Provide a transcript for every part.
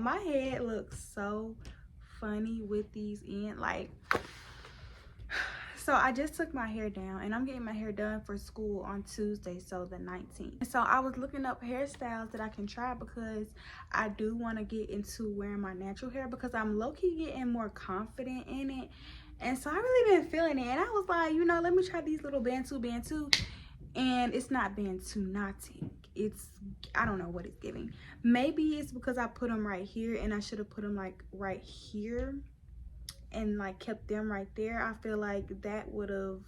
my head looks so funny with these in, like, so I just took my hair down and I'm getting my hair done for school on Tuesday, so the 19th. So I was looking up hairstyles that I can try because I do want to get into wearing my natural hair because I'm low-key getting more confident in it. And so I really been feeling it, and I was like, you know, let me try these little bantu, and it's not bantu knotting. It's, I don't know what it's giving. Maybe it's because I put them right here and I should have put them like right here and like kept them right there. I feel like that would have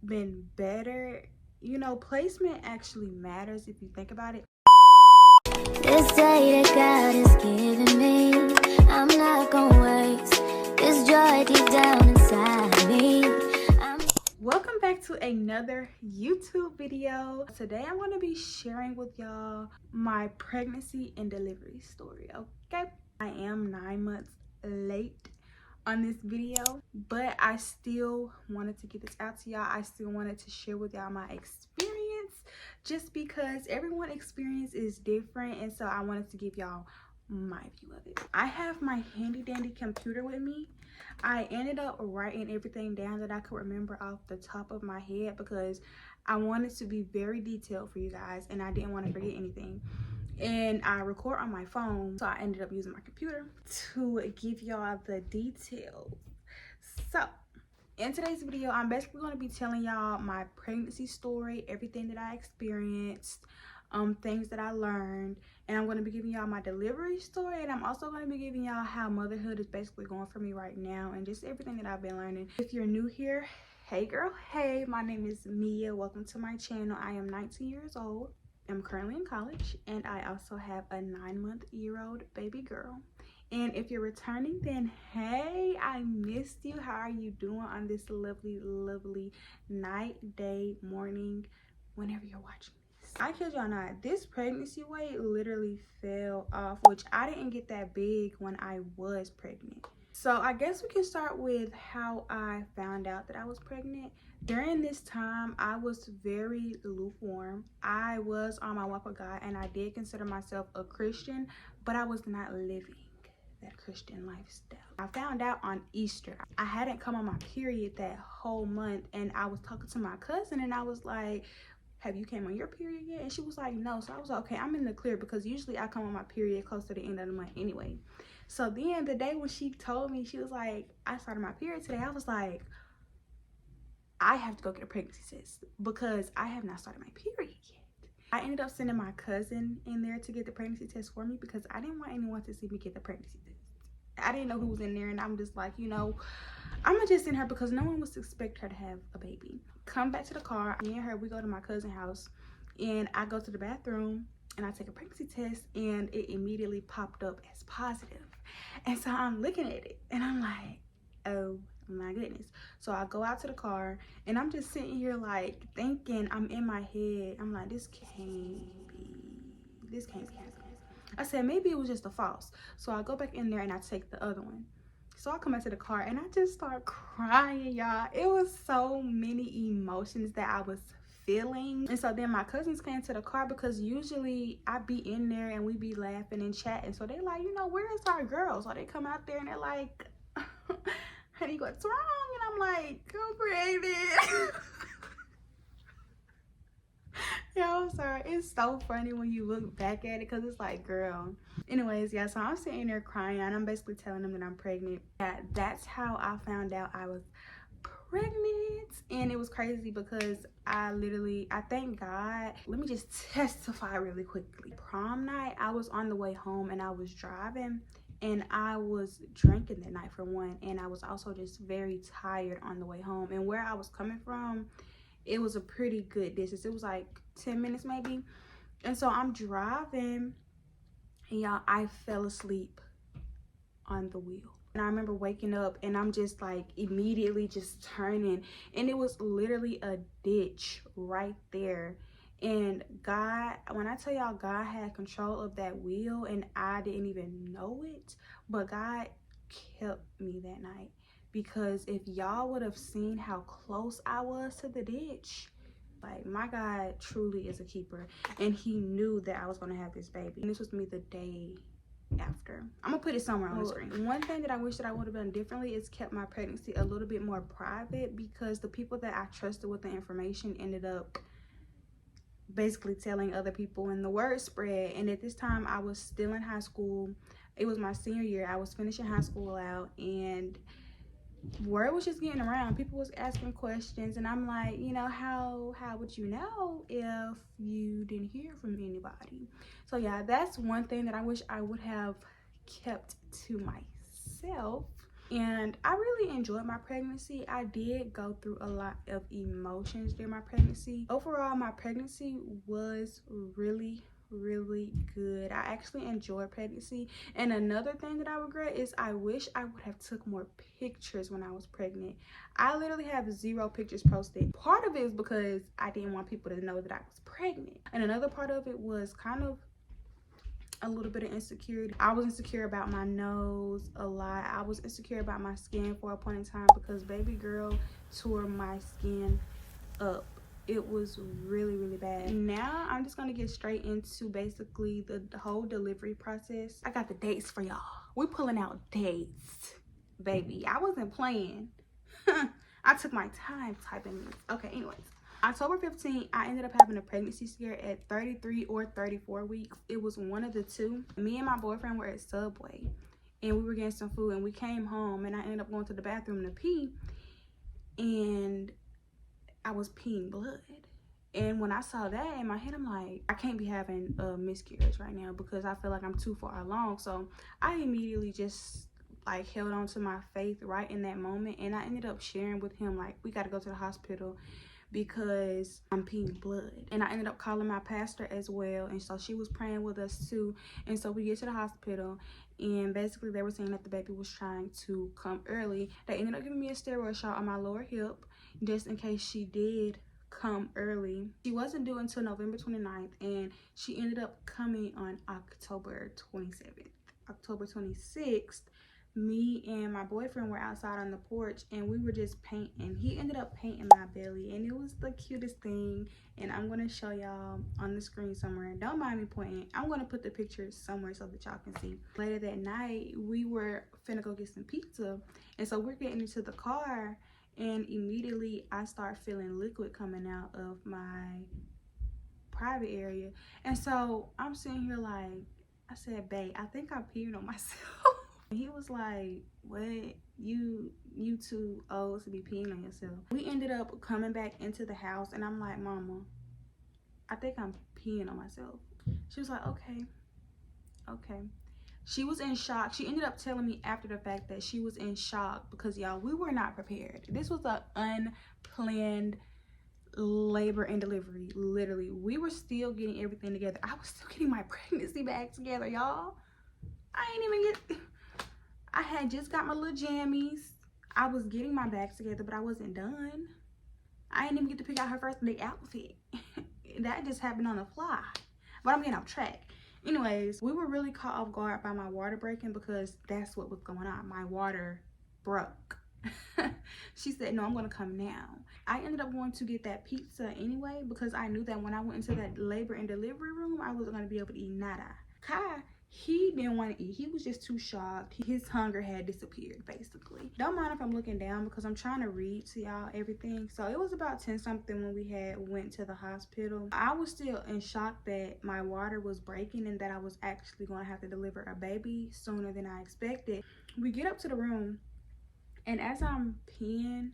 been better. You know, placement actually matters if you think about it. This day that God has given me, I'm not gonna waste this joy deep down inside me. Welcome back to another YouTube video. Today I'm going to be sharing with y'all my pregnancy and delivery story, okay? I am 9 months late on this video, but I still wanted to get this out to y'all. I still wanted to share with y'all my experience just because everyone's experience is different, and so I wanted to give y'all my view of it. I have my handy dandy computer with me. I ended up writing everything down that I could remember off the top of my head because I wanted to be very detailed for you guys and I didn't want to forget anything. And I record on my phone, so I ended up using my computer to give y'all the details. So in today's video, I'm basically going to be telling y'all my pregnancy story, everything that I experienced, things that I learned, and I'm going to be giving y'all my delivery story, and I'm also going to be giving y'all how motherhood is basically going for me right now and just everything that I've been learning. If you're new here, hey girl, hey, my name is Mia. Welcome to my channel. I am 19 years old. I'm currently in college, and I also have a 9-month-old baby girl. And if you're returning, then hey, I missed you. How are you doing on this lovely night, day, morning, whenever you're watching this? I kid y'all not, this pregnancy weight literally fell off, which I didn't get that big when I was pregnant. So I guess we can start with how I found out that I was pregnant. During this time, I was very lukewarm. I was on my walk with God, and I did consider myself a Christian, but I was not living that Christian lifestyle. I found out on Easter. I hadn't come on my period that whole month, and I was talking to my cousin, and I was like, have you came on your period yet? And she was like, no. So I was like, okay, I'm in the clear because usually I come on my period close to the end of the month anyway. So then the day when she told me, she was like, I started my period today, I was like, I have to go get a pregnancy test because I have not started my period yet. I ended up sending my cousin in there to get the pregnancy test for me because I didn't want anyone to see me get the pregnancy test. I didn't know who was in there, and I'm just like, you know, I'm gonna just send her because no one was to expect her to have a baby. Come back to the car, me and her, we go to my cousin's house, and I go to the bathroom and I take a pregnancy test, and it immediately popped up as positive. And so I'm looking at it and I'm like, oh my goodness. So I go out to the car and I'm just sitting here like thinking, I'm in my head, I'm like, this can't be. I said maybe it was just a false. So I go back in there and I take the other one. So I come back to the car and I just start crying, y'all. It was so many emotions that I was feeling. And so then my cousins came to the car because usually I be in there and we be laughing and chatting. So they like, you know, where is our girl? So they come out there and they're like, honey, what's wrong? And I'm like, I'm pregnant. Yeah, I'm sorry. It's so funny when you look back at it because it's like, girl. Anyways, yeah, so I'm sitting there crying and I'm basically telling them that I'm pregnant. Yeah, that's how I found out I was pregnant. And it was crazy because I thank God. Let me just testify really quickly. Prom night, I was on the way home and I was driving and I was drinking that night for one, and I was also just very tired on the way home. And where I was coming from, it was a pretty good distance. It was like 10 minutes maybe. And so I'm driving and y'all, I fell asleep on the wheel. And I remember waking up and I'm just like immediately just turning, and it was literally a ditch right there. And God, when I tell y'all, God had control of that wheel and I didn't even know it, but God kept me that night. Because if y'all would have seen how close I was to the ditch, like, my God truly is a keeper, and he knew that I was going to have this baby. And this was me the day after. I'm gonna put it somewhere on the screen. One thing that I wish that I would have done differently is kept my pregnancy a little bit more private, because the people that I trusted with the information ended up basically telling other people, and the word spread. And at this time I was still in high school. It was my senior year. I was finishing high school out, and word was just getting around. People was asking questions, and I'm like, you know, how would you know if you didn't hear from anybody? So yeah, that's one thing that I wish I would have kept to myself. And I really enjoyed my pregnancy. I did go through a lot of emotions during my pregnancy. Overall, my pregnancy was really good. I actually enjoyed pregnancy. And another thing that I regret is I wish I would have took more pictures when I was pregnant. I literally have 0 pictures posted. Part of it is because I didn't want people to know that I was pregnant, and another part of it was kind of a little bit of insecurity. I was insecure about my nose a lot. I was insecure about my skin for a point in time, because baby girl tore my skin up. It was really bad. Now I'm just gonna get straight into basically the whole delivery process. I got the dates for y'all. We pulling out dates, baby. I wasn't playing. I took my time typing this. Okay, anyways, October 15th, I ended up having a pregnancy scare at 33 or 34 weeks. It was one of the two. Me and my boyfriend were at Subway, and we were getting some food, and we came home, and I ended up going to the bathroom to pee, and I was peeing blood. And when I saw that in my head, I'm like, I can't be having a miscarriage right now, because I feel like I'm too far along. So I immediately just like held on to my faith right in that moment, and I ended up sharing with him, like, we got to go to the hospital because I'm peeing blood. And I ended up calling my pastor as well, and so she was praying with us too. And so we get to the hospital, and basically they were saying that the baby was trying to come early. They ended up giving me a steroid shot on my lower hip just in case she did come early. She wasn't due until November 29th, and she ended up coming on October 27th. October 26th, me and my boyfriend were outside on the porch, and we were just painting. He ended up painting my belly, and it was the cutest thing. And I'm going to show y'all on the screen somewhere. Don't mind me pointing. I'm going to put the pictures somewhere so that y'all can see. Later that night, we were finna go get some pizza, and so we're getting into the car, and immediately I start feeling liquid coming out of my private area. And so I'm sitting here like, I said, babe, I think I'm peeing on myself. He was like, what? You too old to be peeing on yourself. We ended up coming back into the house, and I'm like, mama, I think I'm peeing on myself. She was like, okay. She was in shock. She ended up telling me after the fact that she was in shock because, y'all, we were not prepared. This was an unplanned labor and delivery. Literally, we were still getting everything together. I was still getting my pregnancy bag together, y'all. I had just got my little jammies. I was getting my bags together, but I wasn't done. I didn't even get to pick out her first day outfit. That just happened on the fly. But I'm getting off track. Anyways, we were really caught off guard by my water breaking, because that's what was going on. My water broke. She said, no, I'm going to come now. I ended up going to get that pizza anyway, because I knew that when I went into that labor and delivery room, I wasn't going to be able to eat nada. Kai, he didn't want to eat. He was just too shocked. His hunger had disappeared, basically. Don't mind if I'm looking down, because I'm trying to read to y'all everything. So it was about 10 something when we went to the hospital. I was still in shock that my water was breaking and that I was actually going to have to deliver a baby sooner than I expected. We get up to the room, and as I'm peeing,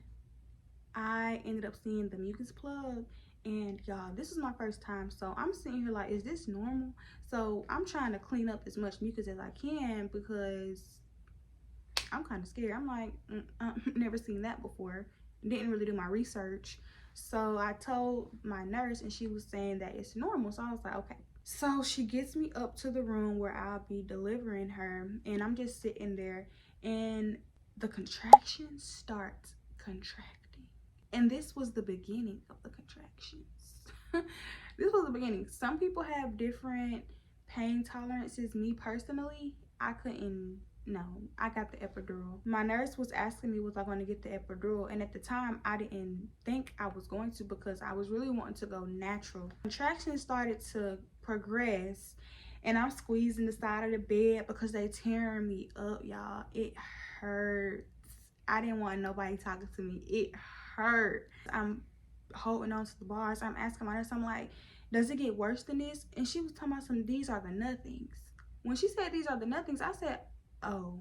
I ended up seeing the mucus plug. And y'all, this is my first time, so I'm sitting here like, is this normal? So I'm trying to clean up as much mucus as I can, because I'm kind of scared. I'm like, I've never seen that before. Didn't really do my research. So I told my nurse, and she was saying that it's normal. So I was like, okay. So she gets me up to the room where I'll be delivering her, and I'm just sitting there, and the contractions start contracting. And this was the beginning of the contractions. This was the beginning. Some people have different pain tolerances. Me personally, I couldn't. No, I got the epidural. My nurse was asking me, was I going to get the epidural? And at the time, I didn't think I was going to, because I was really wanting to go natural. Contractions started to progress, and I'm squeezing the side of the bed because they tearing me up, y'all. It hurts. I didn't want nobody talking to me. It hurt. I'm holding on to the bars. I'm asking my nurse, I'm like, does it get worse than this? And she was talking about some, these are the nothings. When she said these are the nothings, I said, oh.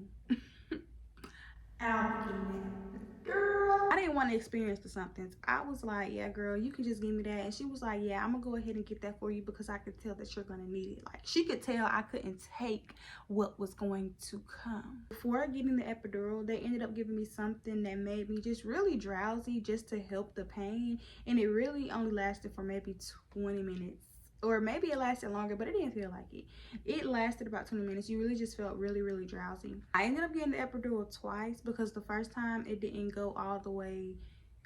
I'll be getting that. Girl, I didn't want to experience the somethings. I was like, yeah, girl, you can just give me that. And she was like, yeah, I'm gonna go ahead and get that for you because I could tell that you're gonna need it. Like, she could tell I couldn't take what was going to come. Before getting the epidural, they ended up giving me something that made me just really drowsy, just to help the pain. And it really only lasted for maybe 20 minutes. Or maybe it lasted longer, but it didn't feel like it. It lasted about 20 minutes. You really just felt really, really drowsy. I ended up getting the epidural twice because the first time it didn't go all the way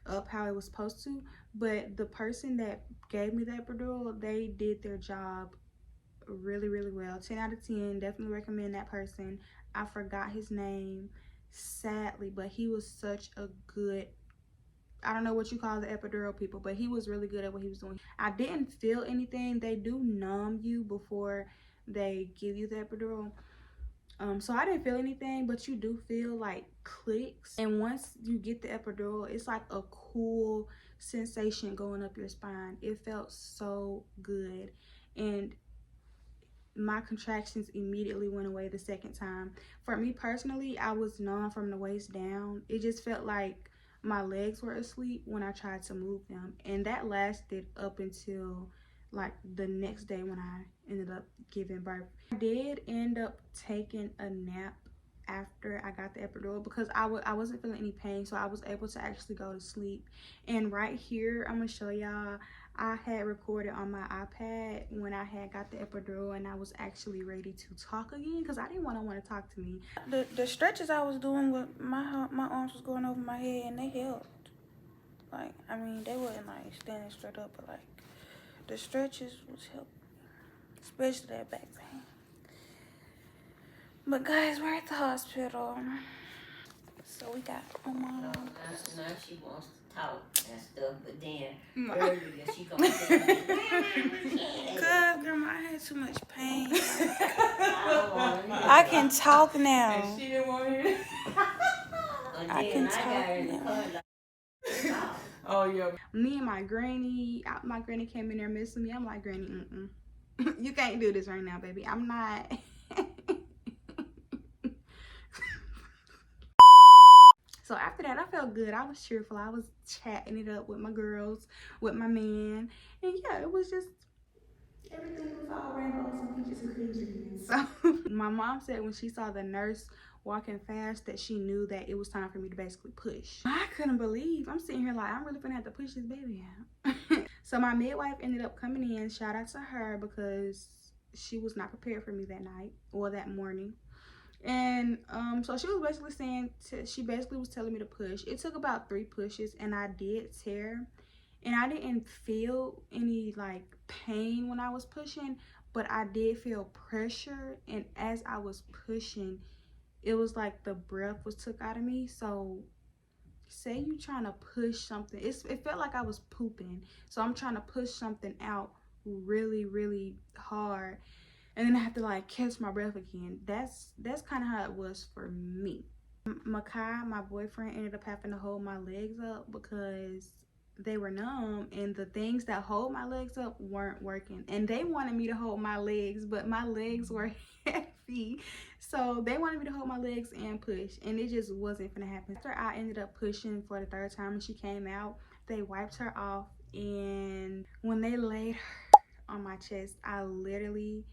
up how it was supposed to. But the person that gave me the epidural, they did their job really, really well. 10 out of 10. Definitely recommend that person. I forgot his name, sadly, but he was such a good, I don't know what you call the epidural people, but he was really good at what he was doing. I didn't feel anything. They do numb you before they give you the epidural. So I didn't feel anything, but you do feel like clicks. And once you get the epidural, it's like a cool sensation going up your spine. It felt so good. And my contractions immediately went away the second time. For me personally, I was numb from the waist down. It just felt like my legs were asleep when I tried to move them, and that lasted up until like the next day when I ended up giving birth. I did end up taking a nap after I got the epidural because I wasn't feeling any pain, so I was able to actually go to sleep. And right here, I'm gonna show y'all, I had recorded on my iPad when I had got the epidural and I was actually ready to talk again because I didn't want to talk to me. The stretches I was doing with my arms was going over my head and they helped. Like, I mean, they wasn't like standing straight up, but like the stretches was helping, especially that back pain. But guys, we're at the hospital. So we got my mom. Now she wants to talk and stuff, but then earlier she gonna say, Cause grandma, I had too much pain. I can talk now. And she didn't want to hear it. I can talk now. Oh yeah. Me and my granny came in there missing me. I'm like, Granny, you can't do this right now, baby. I'm not. So after that, I felt good. I was cheerful. I was chatting it up with my girls, with my man. And yeah, it was just, everything was all rainbows and peaches and creams again. So my mom said when she saw the nurse walking fast that she knew that it was time for me to basically push. I couldn't believe, I'm sitting here like, I'm really gonna have to push this baby out. So my midwife ended up coming in. Shout out to her because she was not prepared for me that night or that morning. And so she was basically saying, she basically was telling me to push. It took about 3 pushes and I did tear, and I didn't feel any like pain when I was pushing, but I did feel pressure. And as I was pushing, it was like the breath was took out of me. So say you trying to push something, it felt like I was pooping. So I'm trying to push something out really, really hard, and then I have to like catch my breath again. That's kind of how it was for me. Makai, my boyfriend, ended up having to hold my legs up because they were numb, and the things that hold my legs up weren't working. And they wanted me to hold my legs, but my legs were heavy. So they wanted me to hold my legs and push, and it just wasn't gonna happen. After I ended up pushing for the 3rd time and she came out, they wiped her off, and when they laid her on my chest, I literally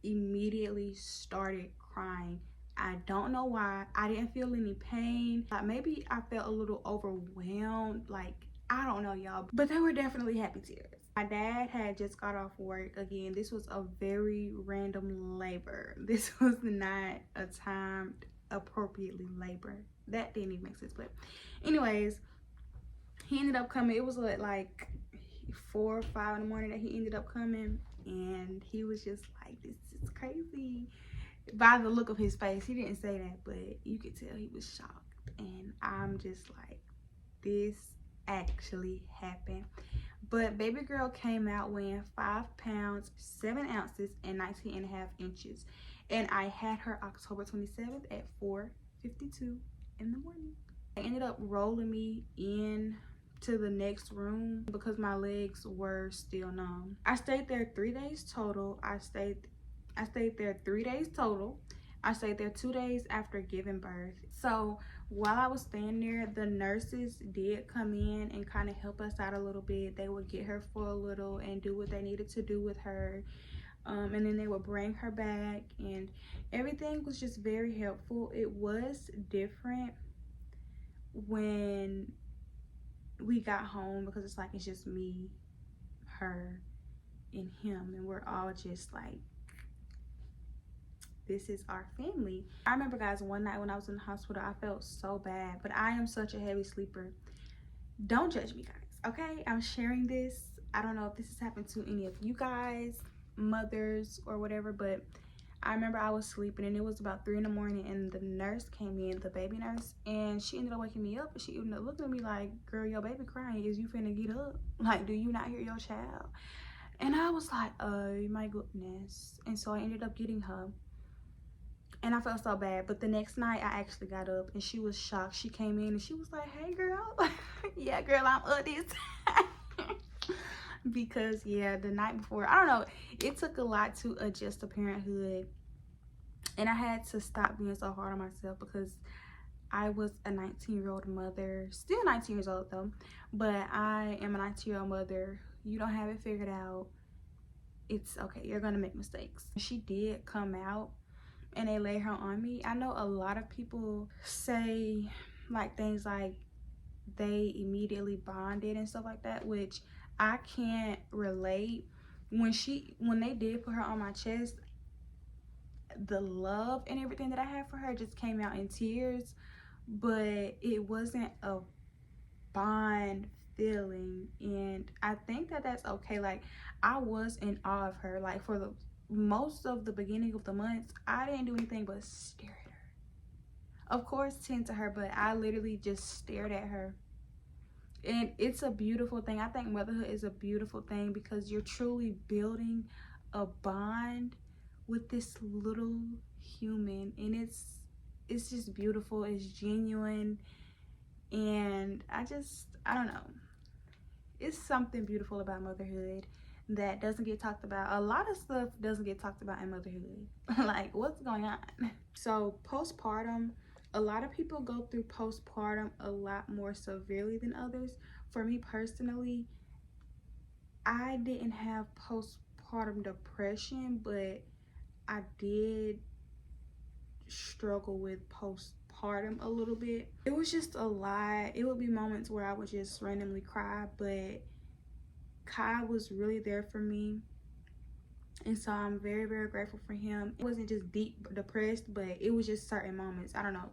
immediately started crying. I don't know why. I didn't feel any pain. Maybe I felt a little overwhelmed. Like, I don't know, y'all. But they were definitely happy tears. My dad had just got off work. Again, this was a very random labor. This was not a timed appropriately labor. That didn't even make sense. But anyways, he ended up coming. It was like 4 or 5 in the morning that he ended up coming. And he was just like, this is crazy. By the look of his face, he didn't say that, but you could tell he was shocked. And I'm just like, this actually happened. But baby girl came out weighing 5 pounds 7 ounces and 19.5 inches, and I had her October 27th at 4:52 in the morning. They ended up rolling me in to the next room because my legs were still numb. I stayed there 3 days total. I stayed there 3 days total. I stayed there 2 days after giving birth. So while I was staying there, the nurses did come in and kind of help us out a little bit. They would get her for a little and do what they needed to do with her. And then they would bring her back, and everything was just very helpful. It was different when we got home because it's like it's just me, her, and him, and we're all just like, this is our family. I remember, guys, one night when I was in the hospital, I felt so bad, but I am such a heavy sleeper. Don't judge me, guys, okay? I'm sharing this. I don't know if this has happened to any of you guys, mothers or whatever, but I remember I was sleeping and it was about 3 in the morning, and the nurse came in, the baby nurse, and she ended up waking me up. She ended up looking at me like, girl, your baby crying. Is you finna get up? Like, do you not hear your child? And I was like, oh my goodness. And so I ended up getting her. And I felt so bad. But the next night I actually got up and she was shocked. She came in and she was like, hey girl. Yeah, girl, I'm up this. Because yeah, the night before, I don't know, it took a lot to adjust to parenthood. And I had to stop being so hard on myself because I was a 19-year-old mother. Still 19 years old though. But I am a 19-year-old mother. You don't have it figured out. It's okay. You're going to make mistakes. She did come out and they laid her on me. I know a lot of people say like things like they immediately bonded and stuff like that, which I can't relate. When they did put her on my chest, the love and everything that I had for her just came out in tears, but it wasn't a bond feeling. And I think that that's okay. Like, I was in awe of her. Like, for the most of the beginning of the months, I didn't do anything but stare at her. Of course, tend to her, but I literally just stared at her. And it's a beautiful thing. I think motherhood is a beautiful thing because you're truly building a bond with this little human, and it's just beautiful. It's genuine, and I don't know, it's something beautiful about motherhood that doesn't get talked about. A lot of stuff doesn't get talked about in motherhood. Like, what's going on? So postpartum, a lot of people go through postpartum a lot more severely than others. For me personally, I didn't have postpartum depression, but I did struggle with postpartum a little bit. It was just a lot. It would be moments where I would just randomly cry, but Kai was really there for me, and so I'm very, very grateful for him. It wasn't just deep depressed, but it was just certain moments. I don't know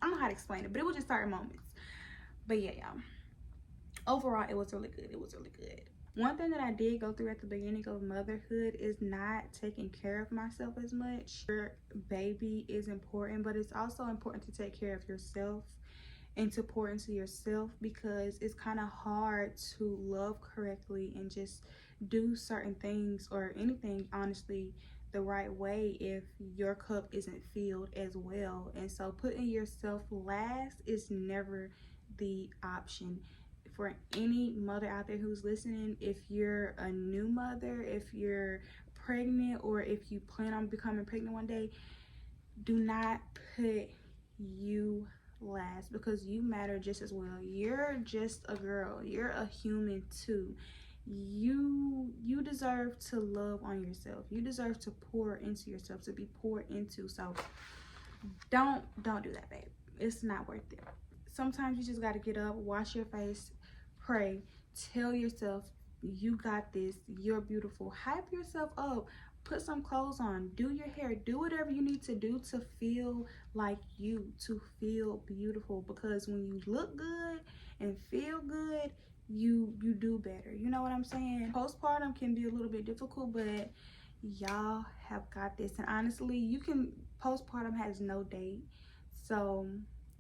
how to explain it, but it was just certain moments. But yeah, y'all, overall it was really good. It was really good. One thing that I did go through at the beginning of motherhood is not taking care of myself as much. Your baby is important, but it's also important to take care of yourself and to pour into yourself, because it's kind of hard to love correctly and just do certain things or anything, honestly, the right way if your cup isn't filled as well. And so putting yourself last is never the option. For any mother out there who's listening, if you're a new mother, if you're pregnant, or if you plan on becoming pregnant one day, do not put you last, because you matter just as well. You're just a girl. You're a human too. You deserve to love on yourself. You deserve to pour into yourself, to be poured into. So don't do that, babe. It's not worth it. Sometimes you just got to get up, wash your face, pray, tell yourself you got this, you're beautiful. Hype yourself up. Put some clothes on, do your hair, do whatever you need to do to feel like you, to feel beautiful. Because when you look good and feel good, you do better. You know what I'm saying? Postpartum can be a little bit difficult, but y'all have got this. And honestly, postpartum has no date. So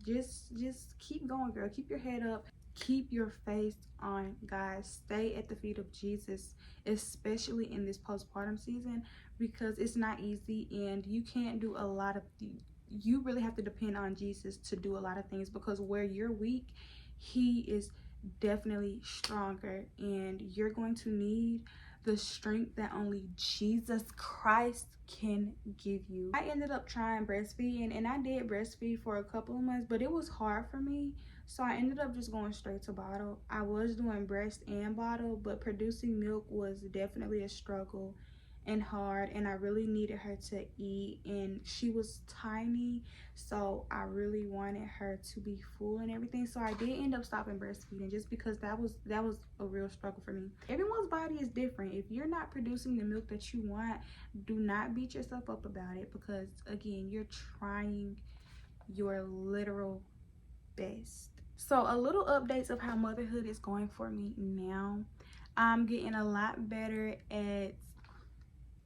just keep going, girl. Keep your head up. keep your face on God. Stay at the feet of Jesus, especially in this postpartum season, because it's not easy and you can't do a lot of you really have to depend on Jesus to do a lot of things, because where you're weak, he is definitely stronger, and you're going to need the strength that only Jesus Christ can give you. I ended up trying breastfeeding, and I did breastfeed for a couple of months, but it was hard for me, so I ended up just going straight to bottle. I was doing breast and bottle, but producing milk was definitely a struggle and hard, and I really needed her to eat, and she was tiny, so I really wanted her to be full and everything. So I did end up stopping breastfeeding, just because that was a real struggle for me. Everyone's body is different. If you're not producing the milk that you want, do not beat yourself up about it, because again, you're trying your literal best. So a little updates of how motherhood is going for me now. I'm getting a lot better at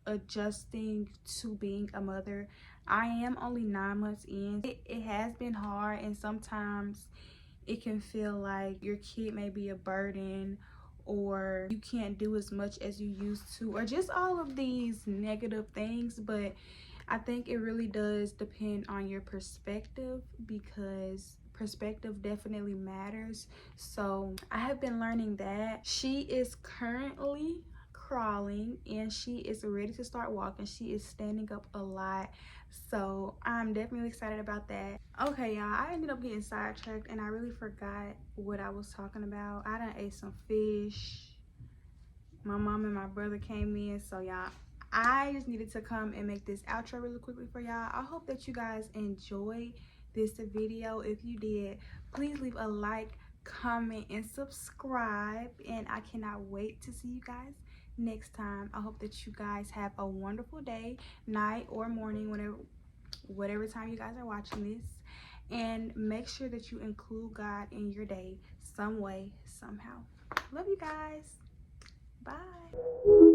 adjusting to being a mother. I am only 9 months in. It has been hard, and sometimes it can feel like your kid may be a burden, or you can't do as much as you used to, or just all of these negative things. But I think it really does depend on your perspective, because perspective definitely matters. So I have been learning that. She is currently crawling and she is ready to start walking. She is standing up a lot, so I'm definitely excited about that. Okay, y'all, I ended up getting sidetracked and I really forgot what I was talking about. I done ate some fish. My mom and my brother came in, so y'all, I just needed to come and make this outro really quickly for y'all. I hope that you guys enjoyed this video. If you did, please leave a like, comment, and subscribe, and I cannot wait to see you guys next time. I hope that you guys have a wonderful day, night, or morning, whatever time you guys are watching this, and make sure that you include God in your day some way, somehow. Love you guys. Bye.